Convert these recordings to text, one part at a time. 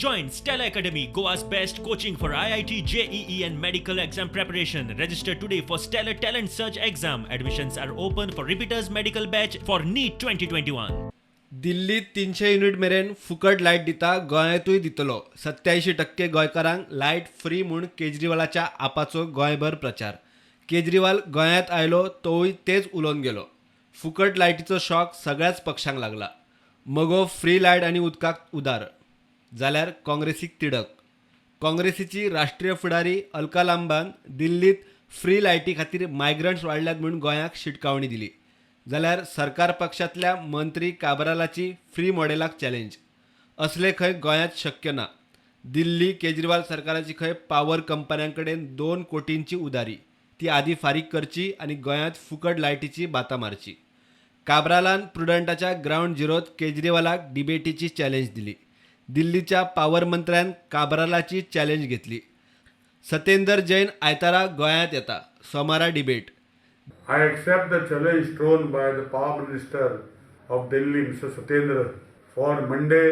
Join Stella Academy, Goa's best coaching for IIT, JEE and medical exam preparation. Register today for Stellar Talent Search exam. Admissions are open for repeaters medical batch for NEET 2021. दिल्लीत 300 unit मेरेन फुकट light दिता गोंयांतूय दितलो. 87% गोंयकारांक light free म्हूण केजरीवालाच्या आपाचो गोंयभर प्रचार. केजरीवाल गोंयांत आयलो तोय तेच उलोवन गेलो. फुकट लायटीचो शॉक सगळ्याच पक्षांक लागला. मगो फ्री लायट आनी उदकाक उदार जाल्यार काँग्रेसीक तिडक. काँग्रेसीची राष्ट्रीय फुडारी अलका लांबान दिल्लीत फ्री लायटी खातीर मायग्रंट्स वाडल्यात म्हूण गोंयाक शिटकावणी दिली. जाल्यार सरकार पक्षांतल्या मंत्री काब्रालाची फ्री मॉडेलाक चॅलेंज. असले खंय गोंयांत शक्य ना. दिल्ली केजरीवाल सरकाराची खंय पॉवर कंपन्यां कडेन 2 कोटींची उदारी ती आदी फारीक करची आनी गोंयांत फुकट लायटीची बाता मारची. काब्रालान प्रुडंटाच्या ग्रावंड झिरोत केजरीवालाक डिबेटीची चॅलेंज दिली. दिल्लीच्या पॉवर मंत्र्यान काब्रालाची चॅलेंज घेतली. सत्येंदर जैन आयतारा गोंयांत येता. सोमारा debate. I accept the challenge thrown by the Power Minister of Delhi, Mr. Satyendra, for Monday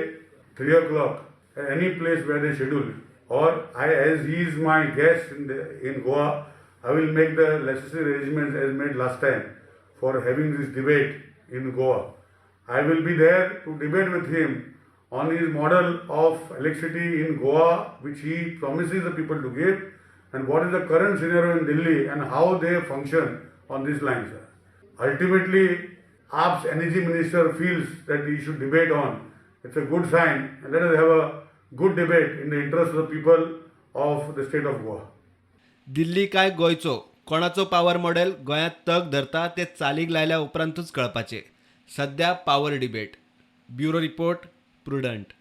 3 o'clock at any place where they schedule. Or as he is my guest in Goa, I will make the necessary arrangements as made last time for having this debate in Goa. I will be there to debate with him on his model of electricity in Goa, which he promises the people to give, and what is the current scenario in Delhi and how they function on these lines. Ultimately, AAP's energy minister feels that we should debate on. It's a good sign, and let us have a good debate in the interest of the people of the state of Goa. Delhi काय गोंयचो कोणाचो power model गोंयांत तग धरता ते चालीक लायल्या उपरांतूच कळपाचें. सध्या power debate. Bureau report, prudent.